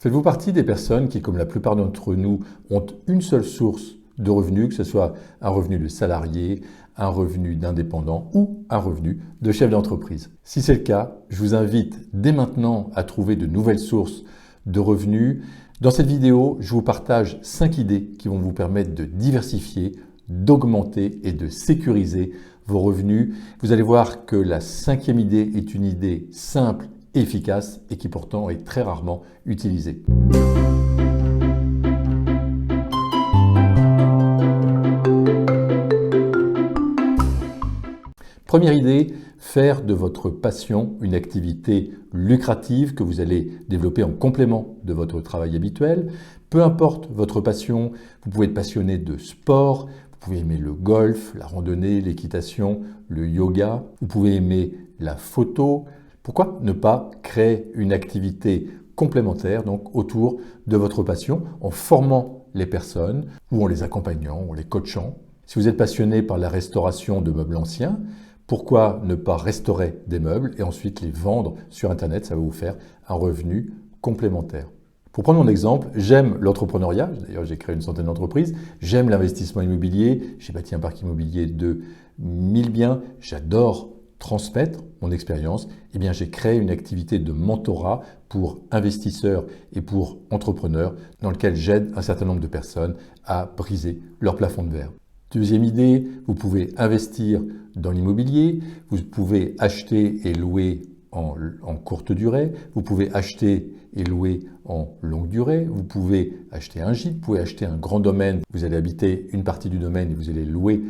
Faites-vous partie des personnes qui, comme la plupart d'entre nous, ont une seule source de revenus, que ce soit un revenu de salarié, un revenu d'indépendant ou un revenu de chef d'entreprise? Si c'est le cas, je vous invite dès maintenant à trouver de nouvelles sources de revenus. Dans cette vidéo, je vous partage 5 idées qui vont vous permettre de diversifier, d'augmenter et de sécuriser vos revenus. Vous allez voir que la 5e idée est une idée simple, efficace et qui pourtant est très rarement utilisée. Première idée, faire de votre passion une activité lucrative que vous allez développer en complément de votre travail habituel. Peu importe votre passion, vous pouvez être passionné de sport, vous pouvez aimer le golf, la randonnée, l'équitation, le yoga, vous pouvez aimer la photo. Pourquoi ne pas créer une activité complémentaire donc autour de votre passion en formant les personnes ou en les accompagnant, en les coachant? Si vous êtes passionné par la restauration de meubles anciens, pourquoi ne pas restaurer des meubles et ensuite les vendre sur Internet? Ça va vous faire un revenu complémentaire. Pour prendre mon exemple, j'aime l'entrepreneuriat, d'ailleurs j'ai créé une centaine d'entreprises, j'aime l'investissement immobilier, j'ai bâti un parc immobilier de 1000 biens, j'adore transmettre mon expérience. Eh bien, j'ai créé une activité de mentorat pour investisseurs et pour entrepreneurs dans lequel j'aide un certain nombre de personnes à briser leur plafond de verre. Deuxième idée, vous pouvez investir dans l'immobilier, vous pouvez acheter et louer en courte durée, vous pouvez acheter et louer en longue durée, vous pouvez acheter un gîte, vous pouvez acheter un grand domaine, vous allez habiter une partie du domaine et vous allez louer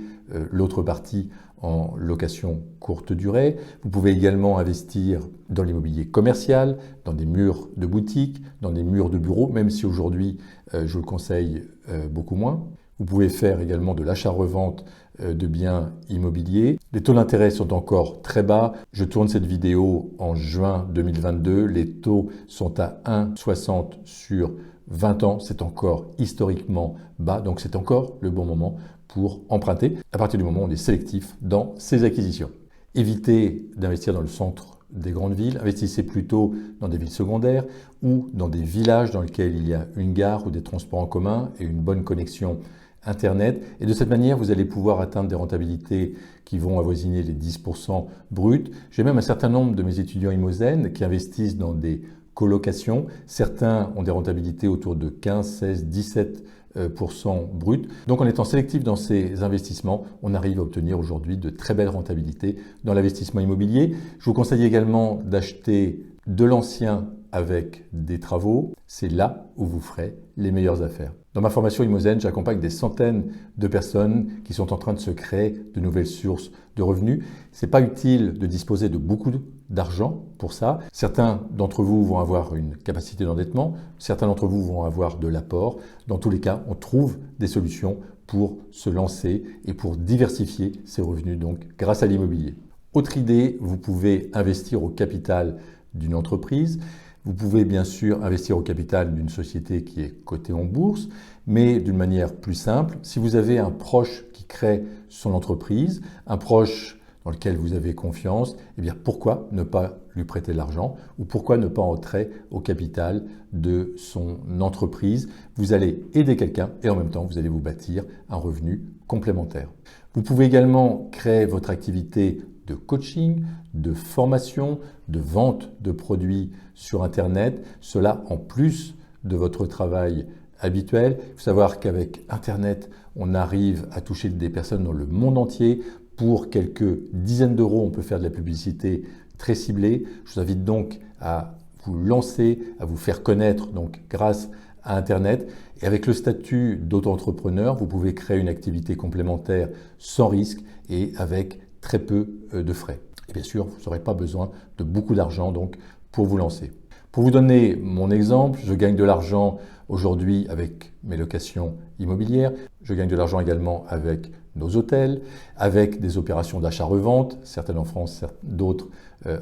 l'autre partie en location courte durée. Vous pouvez également investir dans l'immobilier commercial, dans des murs de boutique, dans des murs de bureaux, même si aujourd'hui je le conseille beaucoup moins. Vous pouvez faire également de l'achat-revente de biens immobiliers. Les taux d'intérêt sont encore très bas. Je tourne cette vidéo en juin 2022. Les taux sont à 1,60 sur 20 ans. C'est encore historiquement bas, donc c'est encore le bon moment pour emprunter à partir du moment où on est sélectif dans ses acquisitions. Évitez d'investir dans le centre des grandes villes, investissez plutôt dans des villes secondaires ou dans des villages dans lesquels il y a une gare ou des transports en commun et une bonne connexion Internet. Et de cette manière, vous allez pouvoir atteindre des rentabilités qui vont avoisiner les 10% bruts. J'ai même un certain nombre de mes étudiants Imosen qui investissent dans des colocations. Certains ont des rentabilités autour de 15, 16, 17% bruts. Donc en étant sélectif dans ces investissements, on arrive à obtenir aujourd'hui de très belles rentabilités dans l'investissement immobilier. Je vous conseille également d'acheter de l'ancien avec des travaux. C'est là où vous ferez les meilleures affaires. Dans ma formation Imosen, j'accompagne des centaines de personnes qui sont en train de se créer de nouvelles sources de revenus. Ce n'est pas utile de disposer de beaucoup d'argent pour ça. Certains d'entre vous vont avoir une capacité d'endettement, certains d'entre vous vont avoir de l'apport. Dans tous les cas, on trouve des solutions pour se lancer et pour diversifier ses revenus donc grâce à l'immobilier. Autre idée, vous pouvez investir au capital d'une entreprise. Vous pouvez bien sûr investir au capital d'une société qui est cotée en bourse, mais d'une manière plus simple. Si vous avez un proche qui crée son entreprise, un proche dans lequel vous avez confiance, eh bien pourquoi ne pas lui prêter de l'argent ou pourquoi ne pas entrer au capital de son entreprise? Vous allez aider quelqu'un et en même temps vous allez vous bâtir un revenu complémentaire. Vous pouvez également créer votre activité de coaching, de formation, de vente de produits sur Internet, cela en plus de votre travail habituel. Il faut savoir qu'avec Internet, on arrive à toucher des personnes dans le monde entier. Pour quelques dizaines d'euros, on peut faire de la publicité très ciblée. Je vous invite donc à vous lancer, à vous faire connaître donc grâce à Internet. Et avec le statut d'auto-entrepreneur, vous pouvez créer une activité complémentaire sans risque et avec très peu de frais. Et bien sûr, vous n'aurez pas besoin de beaucoup d'argent donc pour vous lancer. Pour vous donner mon exemple, je gagne de l'argent aujourd'hui avec mes locations immobilières. Je gagne de l'argent également avec nos hôtels, avec des opérations d'achat-revente, certaines en France, d'autres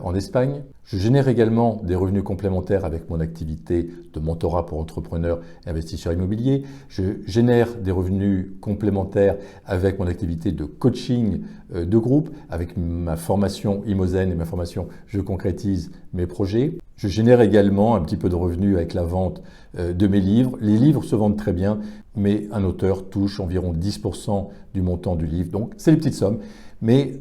en Espagne. Je génère également des revenus complémentaires avec mon activité de mentorat pour entrepreneurs et investisseurs immobiliers. Je génère des revenus complémentaires avec mon activité de coaching de groupe, avec ma formation Imozen et ma formation Je concrétise mes projets. Je génère également un petit peu de revenus avec la vente de mes livres. Les livres se vendent très bien, mais un auteur touche environ 10% du montant du livre. Donc, c'est des petites sommes. Mais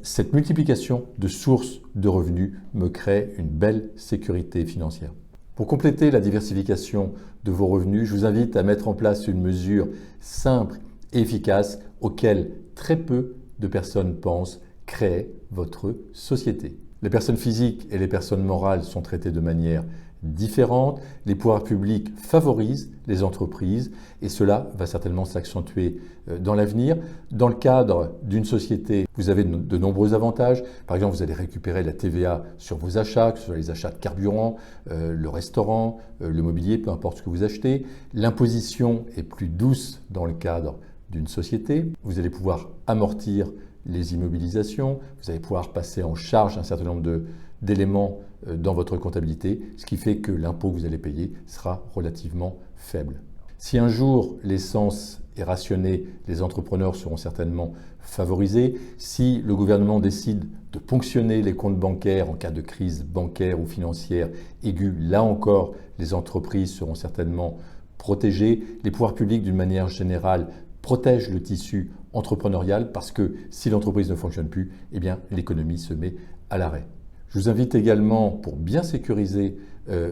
cette multiplication de sources de revenus me crée une belle sécurité financière. Pour compléter la diversification de vos revenus, je vous invite à mettre en place une mesure simple et efficace auquel très peu de personnes pensent: créer votre société. Les personnes physiques et les personnes morales sont traitées de manière différente. Les pouvoirs publics favorisent les entreprises et cela va certainement s'accentuer dans l'avenir. Dans le cadre d'une société, vous avez de nombreux avantages. Par exemple, vous allez récupérer la TVA sur vos achats, que ce soit les achats de carburant, le restaurant, le mobilier, peu importe ce que vous achetez. L'imposition est plus douce dans le cadre d'une société. Vous allez pouvoir amortir les immobilisations, vous allez pouvoir passer en charge un certain nombre d'éléments dans votre comptabilité, ce qui fait que l'impôt que vous allez payer sera relativement faible. Si un jour l'essence est rationnée, les entrepreneurs seront certainement favorisés. Si le gouvernement décide de ponctionner les comptes bancaires en cas de crise bancaire ou financière aiguë, là encore, les entreprises seront certainement protégées. Les pouvoirs publics, d'une manière générale, protègent le tissu entrepreneurial parce que si l'entreprise ne fonctionne plus, eh bien l'économie se met à l'arrêt. Je vous invite également, pour bien sécuriser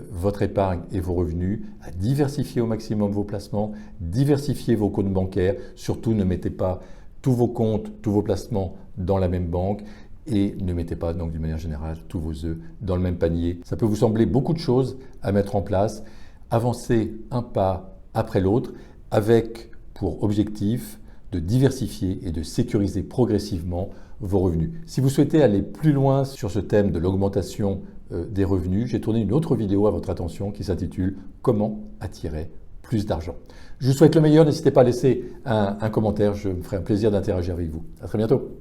votre épargne et vos revenus, à diversifier au maximum vos placements, diversifier vos comptes bancaires. Surtout, ne mettez pas tous vos comptes, tous vos placements dans la même banque et ne mettez pas, donc d'une manière générale, tous vos œufs dans le même panier. Ça peut vous sembler beaucoup de choses à mettre en place. Avancez un pas après l'autre avec pour objectif de diversifier et de sécuriser progressivement vos revenus. Si vous souhaitez aller plus loin sur ce thème de l'augmentation des revenus, j'ai tourné une autre vidéo à votre attention qui s'intitule « Comment attirer plus d'argent ». Je vous souhaite le meilleur, n'hésitez pas à laisser un commentaire, je me ferai un plaisir d'interagir avec vous. À très bientôt.